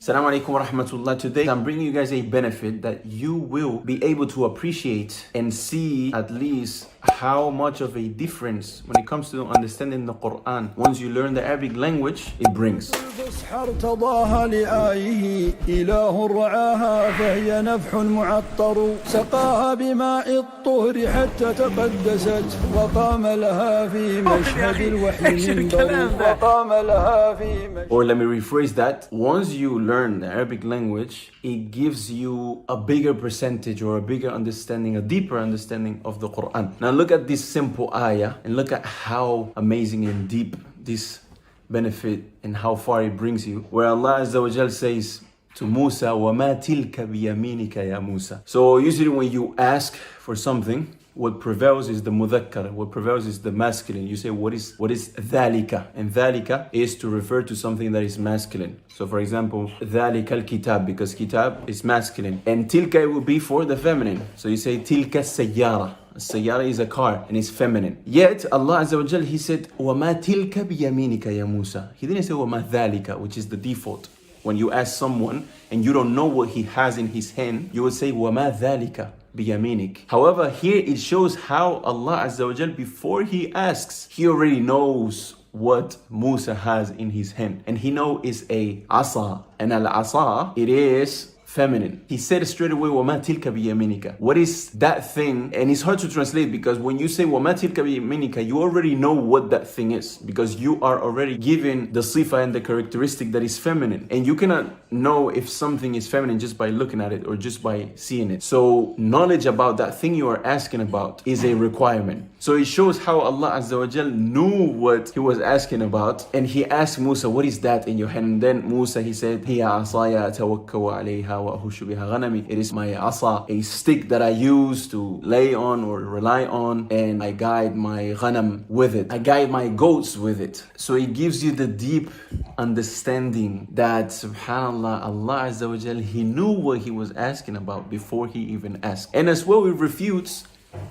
Assalamu alaikum wa rahmatullah. Today I'm bringing you guys a benefit that you will be able to appreciate and see at least how much of a difference when it comes to understanding the Quran once you learn the Arabic language it brings. ارتضاها لآيه إله رعاها فهي نفح معطر سقاها بماء الطهر حتى تقدست وقام لها في مشهد الوحي منبر وقام لها في مشهد. Or let me rephrase that. Once you learn the Arabic language, it gives you a bigger percentage or a bigger understanding, a deeper understanding of the Quran. Now look at this simple ayah and look at how amazing and deep this benefit and how far it brings you. Where Allah Azza wa Jal says to Musa, وَمَا تِلْكَ بِيَمِينِكَ يَا Musa. So usually when you ask for something, what prevails is the mudhakkar, what prevails is the masculine. You say, what is dhalika? And dhalika is to refer to something that is masculine. So for example, dhalika al-kitab, because kitab is masculine. And tilka will be for the feminine. So you say, tilka sayyara. Sayyara is a car and it's feminine. Yet Allah Azza wa Jal, He said, وَمَا تِلْكَ بِيَمِينِكَ يَا Musa. He didn't say, وَمَا ذَلِكَ, which is the default. When you ask someone and you don't know what he has in his hand, you would say, وَمَا ذَلِكَ بِيَمِينِكَ. However, here it shows how Allah Azza wa Jal, before He asks, He already knows what Musa has in his hand. And He knows it's a asa. And al-asa, it is feminine. He said straight away, وَمَا تِلْكَ بِيَمِينِكَ. What is that thing? And it's hard to translate because when you say وَمَا تِلْكَ بِيَمِينِكَ, you already know what that thing is because you are already given the sifa and the characteristic that is feminine. And you cannot know if something is feminine just by looking at it or just by seeing it. So knowledge about that thing you are asking about is a requirement. So it shows how Allah Azza wa Jal knew what He was asking about. And He asked Musa, what is that in your hand? And then Musa, he said, هِيَ عَصَايَ أَتَوَكَّوَ عَلَيْهَا. It is my asa, a stick that I use to lay on or rely on, and I guide my ghanam with it. I guide my goats with it. So it gives you the deep understanding that subhanallah, Allah Azza wa Jal, He knew what He was asking about before He even asked. And as well, it refutes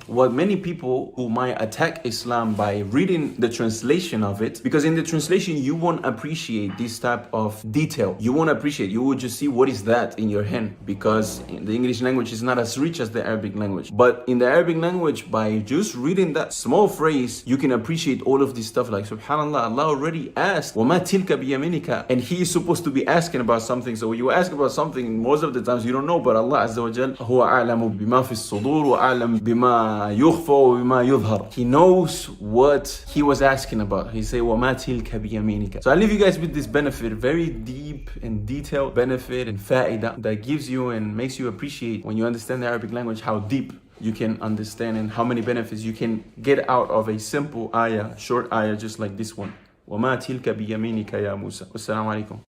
what many people who might attack Islam by reading the translation of it, because in the translation you won't appreciate this type of detail. You won't appreciate, you will just see what is that in your hand, because the English language is not as rich as the Arabic language. But in the Arabic language, by just reading that small phrase, you can appreciate all of this stuff. Like subhanallah, Allah already asked وَمَا تِلْكَ بِيَمِينِكَ, and He is supposed to be asking about something. So when you ask about something, most of the times you don't know, but Allah Azza wa Jal هُوَ أَعْلَمُ بِمَا فِي الصُّدُورِ وَأَعْلَمُ بِمَا يُخْفَى وَبِمَا يُظْهَرُ. He knows what He was asking about. He say وَمَا تِلْكَ بِيَمِينِكَ. So I leave you guys with this benefit, very deep and detailed benefit and fa'idah that gives you and makes you appreciate when you understand the Arabic language how deep you can understand and how many benefits you can get out of a simple ayah, short ayah just like this one. وَمَا تِلْكَ بِيَمِينِكَ يَا مُوسَى. Wassalamu alaikum.